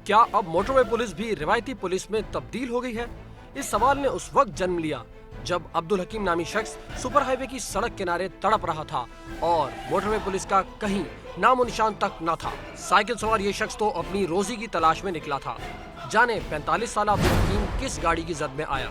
क्या अब motorway police भी रिवायती पुलिस में तब्दील हो गई है? इस सवाल ने उस वक्त जन्म लिया जब अब्दुल हकीम नामी शख्स सुपर हाईवे की सड़क किनारे तड़प रहा था और मोटरवे पुलिस का कहीं नामो निशान तक न था। साइकिल सवार ये शख्स तो अपनी रोजी की तलाश में निकला था। जाने 45 साल अब्दुल हकीम किस गाड़ी की जद में आया?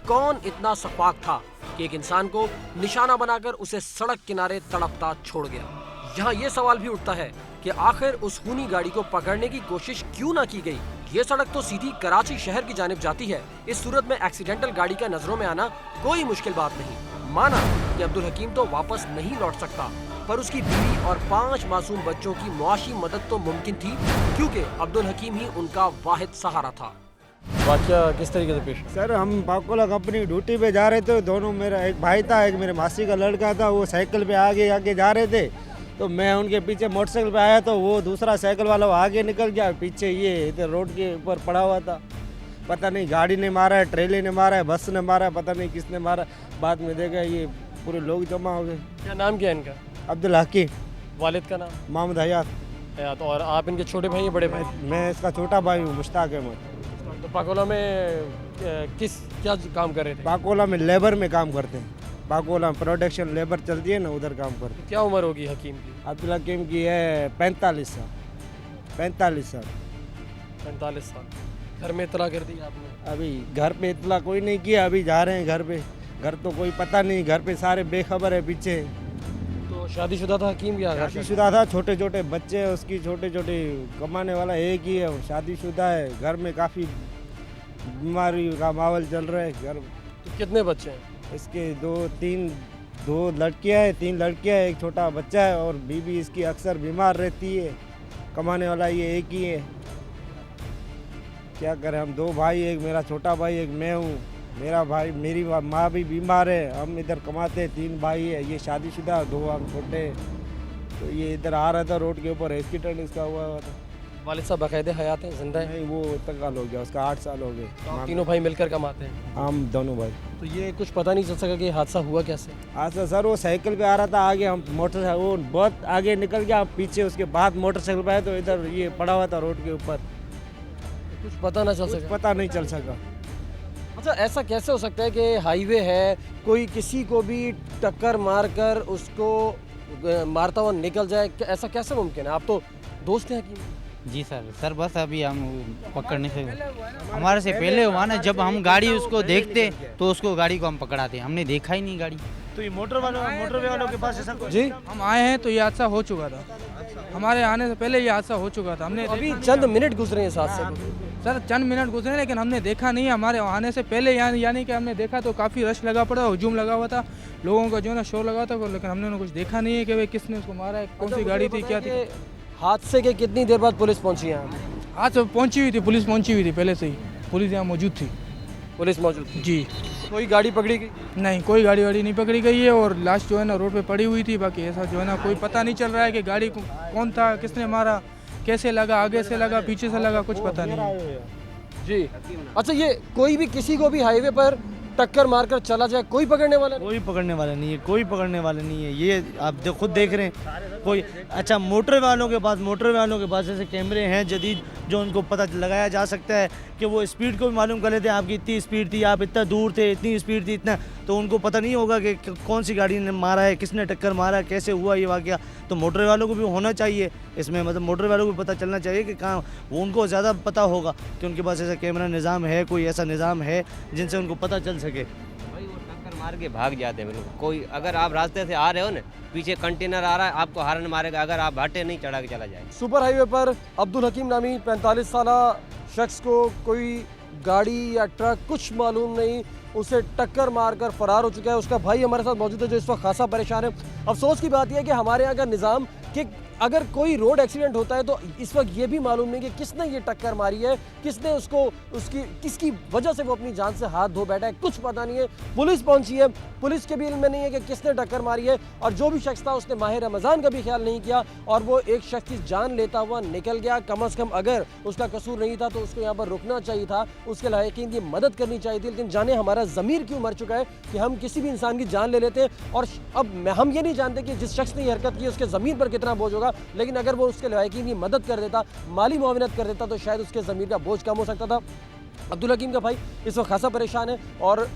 कौन इतना सफाक था कि एक इंसान को निशाना बनाकर उसे सड़क किनारे तड़पता छोड़ गया? यहाँ ये सवाल भी उठता है कि आखिर उस खूनी गाड़ी को पकड़ने की कोशिश क्यों ना की गई? ये सड़क तो सीधी कराची शहर की जानिब जाती है। इस सूरत में एक्सीडेंटल गाड़ी का नजरों में आना कोई मुश्किल बात नहीं। माना कि अब्दुल हकीम तो वापस नहीं लौट सकता, पर उसकी बीवी और 5 मासूम बच्चों की मुआशी मदद तो मुमकिन थी, क्योंकि अब्दुल हकीम ही उनका वाहिद सहारा था। वाक़या किस तरीके से पेश? सर, हम पाकोला कंपनी ड्यूटी पे जा रहे थे। दोनों, मेरा एक भाई था, एक मेरे मासी का लड़का था। वो साइकिल पे आगे आगे जा रहे थे, तो मैं उनके पीछे मोटरसाइकिल पे आया, तो वो दूसरा साइकिल वाला आगे निकल गया, पीछे ये इधर रोड के ऊपर पड़ा हुआ था। पता नहीं गाड़ी ने मारा है, ट्रेले ने मारा है, बस ने मारा है, पता नहीं किसने मारा। बाद में देखा ये पूरे लोग जमा हो गए। क्या नाम क्या है इनका? अब्दुल हकीम। वालिद का नाम? मोहम्मद हयात। हयात। और आप इनके छोटे भाई या बड़े भाई? मैं इसका छोटा भाई हूँ, मुश्ताक अहमद। तो पाकोला में क्या काम कर रहे थे? पाकोला में लेबर में काम करते हैं। पाकोला प्रोडक्शन लेबर चलती है ना, उधर काम करते हैं। क्या उम्र होगी हकीम की? अब्दुल हकीम की है 45 साल। 45 साल। 45 साल। घर में इतला कर दी आपने? अभी घर पे इतला कोई नहीं किया, अभी जा रहे हैं घर पे। घर तो कोई पता नहीं, घर पे सारे बेखबर है पीछे। तो शादीशुदा था हकीम की? शादीशुदा था, छोटे छोटे बच्चे हैं उसकी, छोटे छोटे, कमाने वाला एक ही है, शादीशुदा है। घर में काफ़ी बीमारी का माहौल चल रहा है घर। तो कितने बच्चे हैं इसके? 2 लड़कियां हैं, 3 लड़कियां हैं, एक छोटा बच्चा है। और बीवी इसकी अक्सर बीमार रहती है। कमाने वाला ये एक ही है। क्या करें, हम 2 भाई, एक मेरा छोटा भाई, एक मैं हूँ। मेरा भाई, मेरी माँ भी बीमार है। हम इधर कमाते हैं, 3 भाई है। ये शादीशुदा, 2 हम छोटे हैं। तो ये इधर आ रहा था रोड के ऊपर, एक्सीडेंट इसका हुआ था। वालिद साहब बाकायदे हयात हैं, जिंदा है? नहीं, वो इंतकाल हो गया, उसका 8 साल हो गए। तो तीनों भाई मिलकर कमाते हैं? हम दोनों भाई। तो ये कुछ पता नहीं चल सका कि हादसा हुआ कैसे? अच्छा सर, वो साइकिल पे आ रहा था, आगे हम मोटरसाइकिल, वो बहुत आगे निकल गया, पीछे उसके बाद मोटरसाइकिल पे आया, तो इधर ये पड़ा हुआ था रोड के ऊपर। कुछ पता ना चल सका? पता नहीं चल सका। अच्छा, ऐसा कैसे हो सकता है कि हाईवे है, कोई किसी को भी टक्कर मारकर उसको मारता हुआ निकल जाए? ऐसा कैसे मुमकिन है? आप तो दोस्त हैं हकीम? जी सर बस अभी हम पकड़ने से हमारे से पहले हुआ ना, जब हम गाड़ी उसको देखते तो उसको गाड़ी को हम पकड़ाते, हमने देखा ही नहीं गाड़ी। तो ये मोटरवे वालों के पास ऐसा जी, हम आए हैं तो ये हादसा हो चुका था। हमारे आने से पहले ये हादसा हो चुका था। हमने अभी चंद मिनट गुजरे हैं साथ से। सर चंद मिनट गुजरे, लेकिन हमने देखा नहीं। हमारे आने से पहले यानी कि हमने देखा तो काफ़ी रश लगा पड़ा, हुजूम लगा हुआ था, लोगों का जो है ना शोर लगा था, लेकिन हमने कुछ देखा नहीं है कि भाई किसने उसको मारा है, कौन सी गाड़ी थी, क्या थी। हादसे के कितनी देर बाद पुलिस पहुंची है? आज पहुंची हुई थी, पुलिस पहुंची हुई थी पहले से ही, पुलिस यहाँ मौजूद थी। पुलिस मौजूद थी? जी। कोई गाड़ी पकड़ी गई? नहीं, कोई गाड़ी वाड़ी नहीं पकड़ी गई है, और लाश जो है ना रोड पे पड़ी हुई थी। बाकी ऐसा जो है ना कोई पता नहीं चल रहा है कि गाड़ी को कौन था, किसने मारा, कैसे लगा, आगे से लगा, पीछे से लगा, कुछ पता नहीं। जी। अच्छा, ये कोई भी किसी को भी हाईवे पर टक्कर मारकर चला जाए, कोई पकड़ने वाला नहीं? कोई पकड़ने वाला नहीं है, कोई पकड़ने वाला नहीं है। ये आप खुद देख रहे हैं कोई। अच्छा, मोटरवे वालों के पास ऐसे कैमरे हैं जदीद, जो उनको पता लगाया जा सकता है कि वो स्पीड को भी मालूम कर लेते हैं, आपकी इतनी स्पीड थी, आप इतना दूर थे, इतनी स्पीड थी, इतना। तो उनको पता नहीं होगा कि कौन सी गाड़ी ने मारा है, किसने टक्कर मारा, कैसे हुआ ये वाक़या। तो मोटरवे वालों को भी होना चाहिए इसमें, मतलब मोटरवे वालों को भी पता चलना चाहिए कि कहाँ, वो उनको ज़्यादा पता होगा कि उनके पास ऐसा कैमरा निज़ाम है, कोई ऐसा निज़ाम है जिनसे उनको पता चल सके। भाई वो टक्कर मार के भाग जाते हैं बिल्कुल। कोई अगर आप रास्ते से आ रहे हो ना, पीछे कंटेनर आ रहा है, आपको हारन मारेगा अगर आप भाटे नहीं चढ़ा के चला जाए। सुपर हाईवे पर अब्दुल हकीम नामी 45 साला शख्स को कोई गाड़ी या ट्रक कुछ मालूम नहीं, उसे टक्कर मारकर फरार हो चुका है। उसका भाई हमारे साथ मौजूद है जो इस वक्त खासा परेशान है। अफसोस की बात यह है कि हमारे यहाँ का निज़ाम कि अगर कोई रोड एक्सीडेंट होता है तो इस वक्त ये भी मालूम नहीं कि किसने ये टक्कर मारी है, किसने उसको किसकी वजह से वो अपनी जान से हाथ धो बैठा है, कुछ पता नहीं है। पुलिस पहुंची है, पुलिस के भी इल्म में नहीं है कि किसने टक्कर मारी है, और जो भी शख्स था उसने माह रमज़ान का भी ख्याल नहीं किया और वो एक शख्स की जान लेता हुआ निकल गया। कम अज़ कम अगर उसका कसूर नहीं था तो उसको यहाँ पर रुकना चाहिए था, उसके लायकीन की मदद करनी चाहिए थी। लेकिन जाने हमारा ज़मीर क्यों मर चुका है कि हम किसी भी इंसान की जान ले लेते हैं, और अब हम ये नहीं जानते कि जिस शख्स ने ये हरकत की उसके ज़मीन पर कितना बोझ होगा। था, लेकिन अगर वो उसके लवाहिकीन की मदद कर देता, माली मुआवनत कर देता, तो शायद उसके ज़मीर का बोझ कम हो सकता था। अब्दुल हकीम का भाई इस वक्त खासा परेशान है और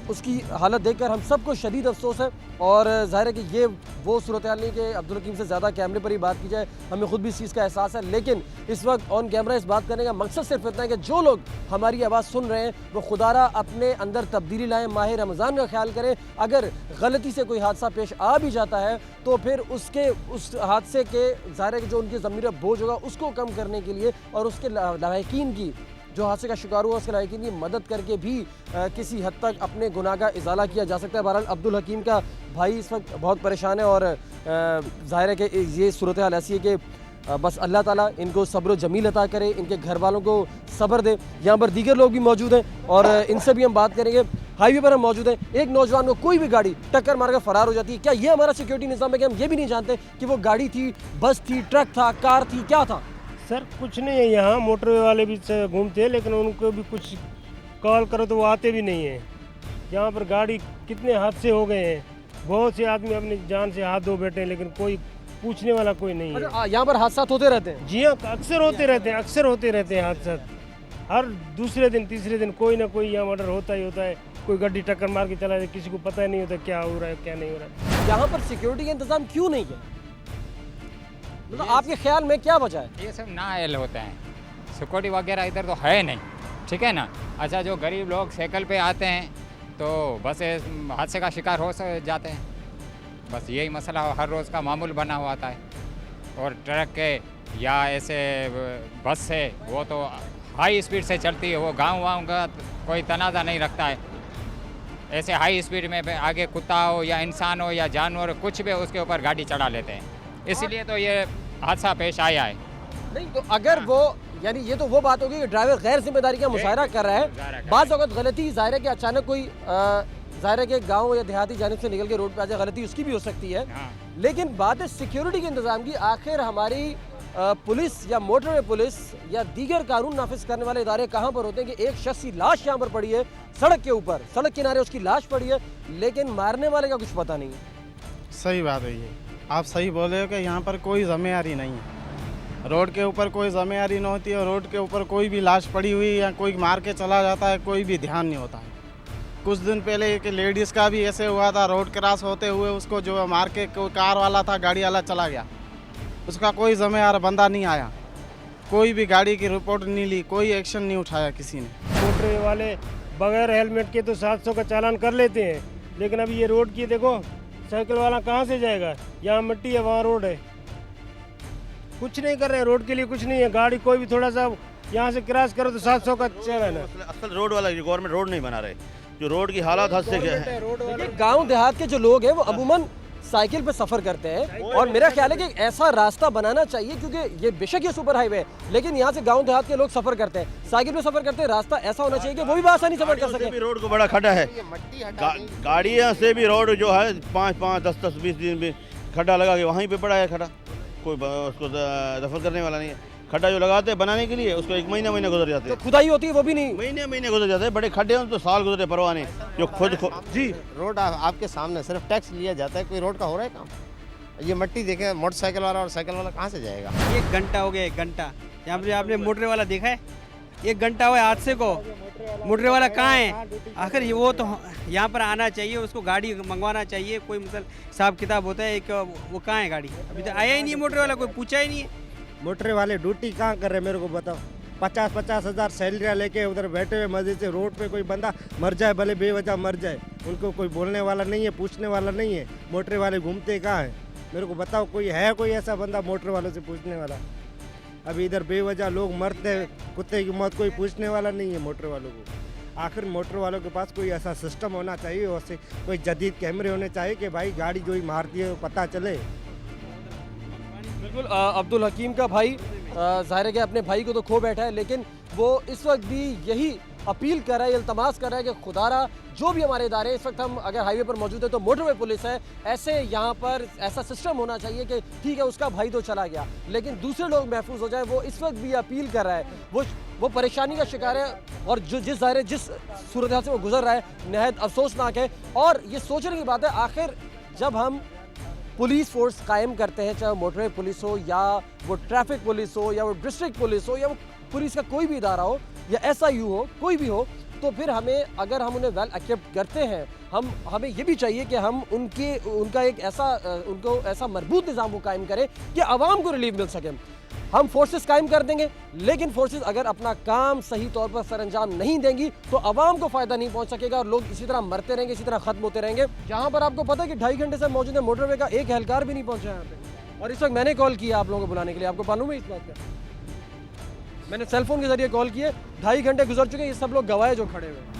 उसकी हालत देखकर हम सबको शदीद अफसोस है। और ज़ाहिर है कि ये वो सूरत हाल नहीं कि अब्दुल हकीम से ज़्यादा कैमरे पर ही बात की जाए, हमें खुद भी इस चीज़ का एहसास है। लेकिन इस वक्त ऑन कैमरा इस बात करने का मकसद सिर्फ इतना है कि जो लोग हमारी आवाज़ सुन रहे हैं वो खुदारा अपने अंदर तब्दीली लाएँ, माह रमज़ान का ख्याल करें। अगर गलती से कोई हादसा पेश आ भी जाता है तो फिर उस हादसे के ज़ाहिर है कि जो उनके ज़मीर पर बोझ होगा उसको कम करने के लिए और उसके लायकीन की जो हादसे का शिकार हुआ उसके लायकीन की मदद करके भी किसी हद तक अपने गुनाह का इजाला किया जा सकता है। बहरहाल अब्दुल हकीम का भाई इस वक्त बहुत परेशान है और ज़ाहिर है कि ये सूरत हाल ऐसी है कि बस अल्लाह ताला इनको सब्र जमील अता करे, इनके घर वालों को सब्र दे। यहाँ पर दीगर लोग भी मौजूद हैं और इनसे भी हम बात करेंगे। हाईवे पर हम मौजूद हैं, एक नौजवान को कोई भी गाड़ी टक्कर मारकर फरार हो जाती है। क्या ये हमारा सिक्योरिटी निज़ाम है कि हम ये भी नहीं जानते कि वो गाड़ी थी, बस थी, ट्रक था, कार थी, क्या था? सर कुछ नहीं है, यहाँ मोटरवे वाले भी घूमते हैं लेकिन उनको भी कुछ कॉल करो तो वो आते भी नहीं हैं। यहाँ पर गाड़ी कितने हादसे हो गए हैं, बहुत से आदमी अपनी जान से हाथ धो बैठे हैं लेकिन कोई पूछने वाला कोई नहीं है। अच्छा, यहाँ पर हादसा होते रहते हैं? जी हाँ, अक्सर होते रहते हैं हादसा। हर दूसरे दिन तीसरे दिन कोई ना कोई यहाँ मर्डर होता ही होता है। कोई गाड़ी टक्कर मार के चला जाए, किसी को पता ही नहीं होता क्या हो रहा है क्या नहीं हो रहा है। यहाँ पर सिक्योरिटी का इंतजाम क्यों नहीं है? मतलब आपके ख्याल में क्या वजह है? ये सब नाअहल होते हैं, सिक्योरिटी वगैरह इधर तो है नहीं, ठीक है ना। अच्छा, जो गरीब लोग साइकिल पे आते हैं तो बस हादसे का शिकार हो जाते हैं, बस यही मसला हर रोज़ का मामूल बना हुआ आता है। और ट्रक के या ऐसे बस से वो तो हाई स्पीड से चलती है, वो गाँव वाँव का कोई तनाज़ा नहीं रखता है। ऐसे हाई स्पीड में आगे कुत्ता हो या इंसान हो या जानवर कुछ भी उसके ऊपर गाड़ी चढ़ा लेते हैं, इसलिए तो ये हादसा पेश आया है। नहीं तो अगर वो यानी ये तो वो बात होगी कि ड्राइवर गैर जिम्मेदारी का मुशायरा कर रहा है। बाज़ वक़्त गलती ज़ाहिर है कि अचानक कोई ज़ाहिर है कि गाँव या देहाती जानिब से निकल के रोड पे आ जाए, गलती उसकी भी हो सकती है। हाँ। लेकिन बात है सिक्योरिटी के इंतज़ाम की। आखिर हमारी पुलिस या मोटरवे पुलिस या दीगर कानून नाफिज करने वाले इदारे कहाँ पर होते हैं कि एक शख्स की लाश यहाँ पर पड़ी है सड़क के ऊपर, सड़क किनारे उसकी लाश पड़ी है, लेकिन मारने वाले का कुछ पता नहीं है। सही बात है, ये आप सही बोले हो कि यहाँ पर कोई ज़िम्मेदारी नहीं है। रोड के ऊपर कोई ज़िम्मेदारी नहीं होती है, रोड के ऊपर कोई भी लाश पड़ी हुई या कोई मार के चला जाता है, कोई भी ध्यान नहीं होता है। कुछ दिन पहले एक लेडीज़ का भी ऐसे हुआ था, रोड क्रॉस होते हुए उसको जो मार के कोई कार वाला था, गाड़ी वाला चला गया, उसका कोई ज़िम्मेदार बंदा नहीं आया, कोई भी गाड़ी की रिपोर्ट नहीं ली, कोई एक्शन नहीं उठाया किसी ने। मोटरवे वाले बगैर हेलमेट के तो 700 का चालान कर लेते हैं, लेकिन अभी ये रोड की देखो, साइकिल वाला कहाँ से जाएगा? यहाँ मिट्टी है, वहाँ रोड है, कुछ नहीं कर रहे, रोड के लिए कुछ नहीं है। गाड़ी कोई भी थोड़ा सा यहाँ से क्रॉस करो तो 700 का चालान है। असल रोड वाला गवर्नमेंट रोड नहीं बना रहे, जो रोड की हालत हद से है। गाँव देहात के जो लोग हैं वो अमूमन साइकिल पे सफ़र करते हैं और मेरा ख्याल है कि ऐसा रास्ता बनाना चाहिए, क्योंकि ये बेशक ये सुपर हाईवे है लेकिन यहाँ से गांव देहात के लोग सफ़र करते हैं, साइकिल पे सफ़र करते हैं, रास्ता ऐसा होना चाहिए कि वो भी आसानी सफ़र कर सके। रोड को बड़ा खड्डा है, गाड़ियाँ से भी रोड जो है 5-5, 10-10, 20 दिन में खड्डा लगा के वहीं पे पड़ा है खड्डा, कोई उसको दफन करने वाला नहीं है। खड्डा जो लगाते हैं बनाने के लिए उसको 1 महीना गुजर जाते हैं, तो खुदाई होती है वो भी नहीं, महीने गुजर जाते हैं। बड़े खड्डे हैं तो साल गुजरे परवाह नहीं, जो खुद जी रोड आपके सामने सिर्फ टैक्स लिया जाता है, कोई रोड का हो रहा है काम? ये मिट्टी देखे, मोटरसाइकिल वाला और साइकिल वाला कहाँ से जाएगा? 1 घंटा हो गया, 1 घंटा यहाँ पे आपने मोटरे वाला देखा है? 1 घंटा हुआ हादसे को, मोटरे वाला कहाँ है? आखिर ये वो तो यहाँ पर आना चाहिए, उसको गाड़ी मंगवाना चाहिए, कोई मतलब हिसाब किताब होता है एक, वो कहाँ है गाड़ी? अभी तो आया ही नहीं मोटरे वाला, कोई पूछा ही नहीं है। मोटरे वाले ड्यूटी कहाँ कर रहे हैं मेरे को बताओ? 50-50 हज़ार सैलरियाँ लेके उधर बैठे हुए मजे से, रोड पे कोई बंदा मर जाए, भले बेवजह मर जाए, उनको कोई बोलने वाला नहीं है, पूछने वाला नहीं है। मोटरे वाले घूमते कहाँ हैं मेरे को बताओ? कोई है कोई ऐसा बंदा मोटर वालों से पूछने वाला? अभी इधर बेवजह लोग मरते हैं, कुत्ते की मौत, कोई पूछने वाला नहीं है मोटर वालों को। आखिर मोटर वालों के पास कोई ऐसा सिस्टम होना चाहिए, वैसे कोई जदीद कैमरे होने चाहिए कि भाई गाड़ी जो ही मारती है वो पता चले। बिल्कुल अब्दुल हकीम का भाई ज़ाहिर है कि अपने भाई को तो खो बैठा है, लेकिन वो इस वक्त भी यही अपील कर रहा है, इल्तमास कर रहा है कि खुदारा जो भी हमारे इदारे, इस वक्त हम अगर हाईवे पर मौजूद है तो मोटरवे पुलिस है, ऐसे यहाँ पर ऐसा सिस्टम होना चाहिए कि ठीक है उसका भाई तो चला गया लेकिन दूसरे लोग महफूज हो जाए। वो इस वक्त भी अपील कर रहा है, वो परेशानी का शिकार है और जो जिस सूरत हाल से वो गुजर रहा है नहायत अफसोसनाक है। और ये सोचने की बात है, आखिर जब हम पुलिस फोर्स कायम करते हैं, चाहे वो मोटरवे पुलिस हो या वो ट्रैफिक पुलिस हो या वो डिस्ट्रिक्ट पुलिस हो या वो पुलिस का कोई भी इदारा हो या SIU हो, कोई भी हो, तो फिर हमें, अगर हम उन्हें वेल एक्विप्ड करते हैं, हमें ये भी चाहिए कि हम उनका एक ऐसा मजबूत निज़ाम को कायम करें कि आवाम को रिलीफ मिल सके। हम फोर्सेस कायम कर देंगे, लेकिन फोर्सेस अगर अपना काम सही तौर पर सरअंजाम नहीं देंगी तो आवाम को फ़ायदा नहीं पहुंच सकेगा और लोग इसी तरह मरते रहेंगे, इसी तरह ख़त्म होते रहेंगे। जहां पर आपको पता है कि 2.5 घंटे से मौजूद है, मोटरवे का एक एहलकार भी नहीं पहुंचा यहाँ पे। और इस वक्त मैंने कॉल किया आप लोगों को बुलाने के लिए, आपको मालूम है इस बात का? मैंने सेलफोन के जरिए कॉल किए, 2.5 घंटे गुजर चुके हैं, ये सब लोग गवाह जो खड़े हुए हैं।